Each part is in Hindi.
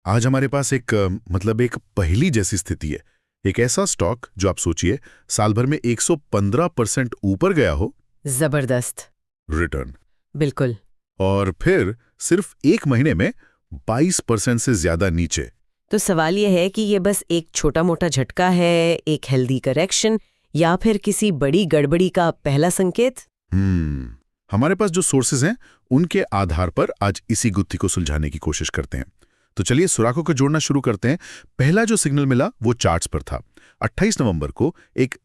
आज हमारे पास एक पहेली जैसी स्थिति है। एक ऐसा स्टॉक जो आप सोचिए साल भर में 115% ऊपर गया हो, जबरदस्त। रिटर्न, बिल्कुल। और फिर सिर्फ एक महीने में 22% से ज्यादा नीचे। तो सवाल यह है कि ये बस एक छोटा मोटा झटका है, एक हेल्दी करेक्शन, या फिर किसी बड़ी गड़बड़ी का पहला संकेत? हमारे पास जो सोर्सेज हैं उनके आधार पर आज इसी गुत्थी को सुलझाने की कोशिश करते हैं। तो चलिए सुराखों को जोड़ना शुरू करते हैं। पहला जो सिग्नल मिला वो चार्ट्स पर था। 28 नवंबर को एक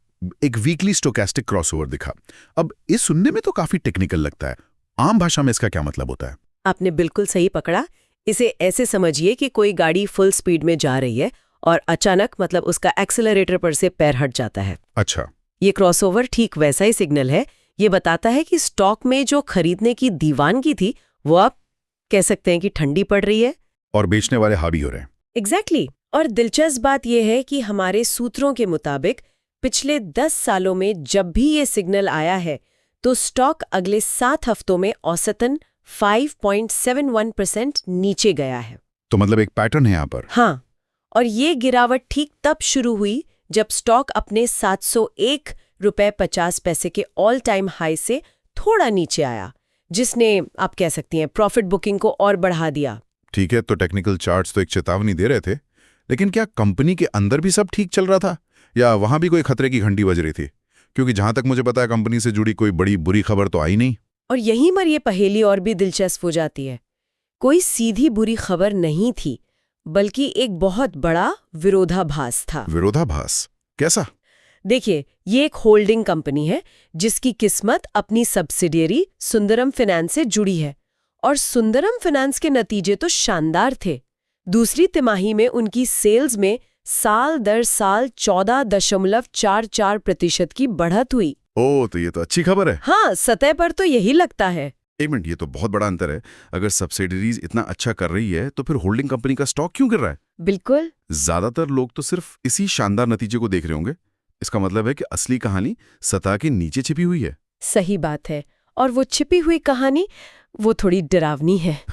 वीकली स्टोकेस्टिक क्रॉसओवर दिखा। अब इस सुनने में तो काफी टेक्निकल लगता है। आम भाषा में इसका क्या मतलब होता है? आपने बिल्कुल सही पकड़ा। इसे ऐसे समझिए कि कोई गाड़ी फुल स्पीड में जा रही है और अचानक उसका एक्सेलरेटर पर से पैर हट जाता है। अच्छा, ये क्रॉसओवर ठीक वैसा ही सिग्नल है। ये बताता है कि स्टॉक में जो खरीदने की दीवानगी थी वो आप कह सकते हैं कि ठंडी पड़ रही है और बेचने वाले हावी हो रहे हैं। एग्जैक्टली। और दिलचस्प बात यह है कि हमारे सूत्रों के मुताबिक पिछले 10 सालों में जब भी ये सिग्नल आया है तो स्टॉक अगले 7 हफ्तों में औसतन 5.71% नीचे गया है। तो एक पैटर्न है यहाँ पर। हाँ, और ये गिरावट ठीक तब शुरू हुई जब स्टॉक अपने 701.50 के ऑल टाइम हाई से थोड़ा नीचे आया, जिसने आप कह सकती हैं प्रॉफिट बुकिंग को और बढ़ा दिया। ठीक है, तो टेक्निकल चार्ट्स तो एक चेतावनी दे रहे थे, लेकिन क्या कंपनी के अंदर भी सब ठीक चल रहा था या वहां भी कोई खतरे की घंटी बज रही थी? क्योंकि जहां तक मुझे पता है कंपनी से जुड़ी कोई बड़ी बुरी खबर तो आई नहीं। और यहीं पर ये पहेली और भी दिलचस्प हो जाती है। कोई सीधी बुरी खबर नहीं थी, बल्कि एक बहुत बड़ा विरोधाभास था। विरोधाभास कैसा? देखिए, ये एक होल्डिंग कंपनी है जिसकी किस्मत अपनी सब्सिडियरी सुंदरम फाइनेंस से जुड़ी है, और सुंदरम फाइनेंस के नतीजे तो शानदार थे। दूसरी तिमाही में उनकी सेल्स में साल दर साल 14.44% की बढ़त हुई। ओ, तो ये तो अच्छी खबर है। हाँ, सतह पर तो यही लगता है। एक मिनट, ये तो बहुत बड़ा अंतर है। अगर सब्सिडरीज इतना अच्छा कर रही है तो फिर होल्डिंग कंपनी का स्टॉक क्यों गिर रहा है? बिल्कुल। ज्यादातर लोग तो सिर्फ इसी शानदार नतीजे को देख रहे होंगे। इसका मतलब है कि असली कहानी सतह के नीचे छिपी हुई है। सही बात है, और वो छिपी हुई कहानी वो थोड़ी डरावनी है।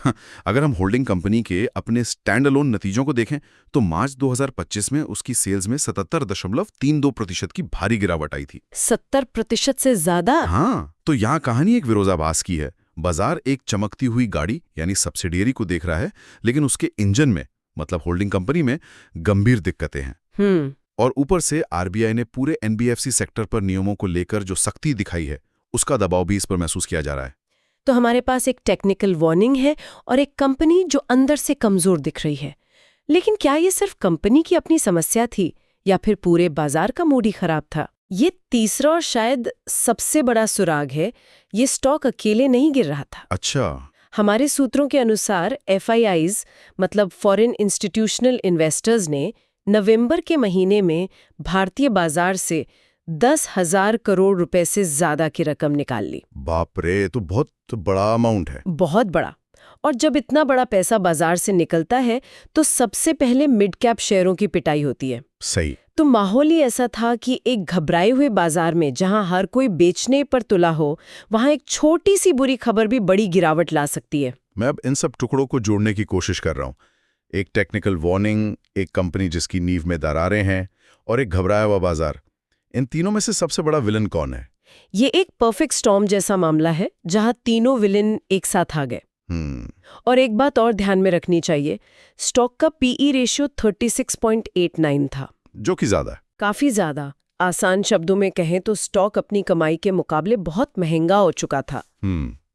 अगर हम होल्डिंग कंपनी के अपने स्टैंड अलोन नतीजों को देखें तो मार्च 2025 में उसकी सेल्स में 77.32% की भारी गिरावट आई थी। 70% से ज्यादा? हाँ, तो यहाँ कहानी एक विरोधाभास की है। बाजार एक चमकती हुई गाड़ी यानी सब्सिडियरी को देख रहा है, लेकिन उसके इंजन में होल्डिंग कंपनी में गंभीर दिक्कतें हैं। और ऊपर से आरबीआई ने पूरे एनबीएफसी सेक्टर पर नियमों को लेकर जो सख्ती दिखाई है उसका दबाव भी इस पर महसूस किया जा रहा है। तो हमारे पास एक टेक्निकल वार्निंग है और एक कंपनी जो अंदर से कमजोर दिख रही है। लेकिन क्या ये सिर्फ कंपनी की अपनी समस्या थी या फिर पूरे बाजार का मूड ही खराब था? ये तीसरा और शायद सबसे बड़ा सुराग है। ये स्टॉक अकेले नहीं गिर रहा था। अच्छा। हमारे सूत्रों के अनुसार FIIs फॉरेन इंस्टीट्यूशनल इन्वेस्टर्स ने नवंबर के महीने में भारतीय बाजार से 10,000 करोड़ रुपए से ज्यादा की रकम निकाल ली। बाप रे, तो बहुत बड़ा अमाउंट है। बहुत बड़ा। और जब इतना बड़ा पैसा बाजार से निकलता है तो सबसे पहले मिड कैप शेयरों की पिटाई होती है। सही। तो माहौल ही ऐसा था कि एक घबराए हुए बाजार में जहां हर कोई बेचने पर तुला हो, वहां एक छोटी सी बुरी खबर भी बड़ी गिरावट ला सकती है। मैं अब इन सब टुकड़ों को जोड़ने की कोशिश कर रहा हूं। एक टेक्निकल वार्निंग, एक कंपनी जिसकी नींव में दरारें हैं, और एक घबराया हुआ बाजार। इन तीनों में से सबसे बड़ा विलन कौन है? ये एक परफेक्ट स्टॉर्म जैसा मामला है जहां तीनों विलन एक साथ आ गए। और एक बात और ध्यान में रखनी चाहिए, स्टॉक का PE रेशियो 36.89 था, जो कि ज्यादा है। काफी ज्यादा। आसान शब्दों में कहें तो स्टॉक अपनी कमाई के मुकाबले बहुत महंगा हो चुका था।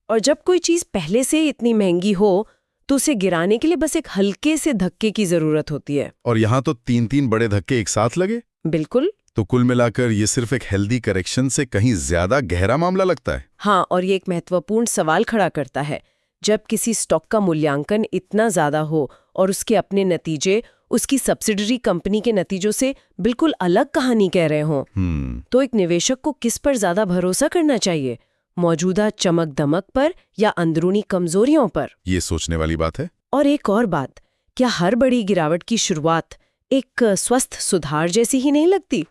और जब कोई चीज पहले से ही इतनी महंगी हो तो उसे गिराने के लिए बस एक हल्के से धक्के की जरूरत होती है। और यहाँ तो 3 बड़े धक्के एक साथ लगे। बिल्कुल। तो कुल मिलाकर ये सिर्फ एक हेल्दी करेक्शन से कहीं ज्यादा गहरा मामला लगता है। हाँ, और ये एक महत्वपूर्ण सवाल खड़ा करता है। जब किसी स्टॉक का मूल्यांकन इतना ज्यादा हो और उसके अपने नतीजे उसकी सब्सिडरी कंपनी के नतीजों से बिल्कुल अलग कहानी कह रहे हों, तो एक निवेशक को किस पर ज्यादा भरोसा करना चाहिए? मौजूदा चमक दमक पर या अंदरूनी कमजोरियों पर? ये सोचने वाली बात है। और एक और बात, क्या हर बड़ी गिरावट की शुरुआत एक स्वस्थ सुधार जैसी ही नहीं लगती?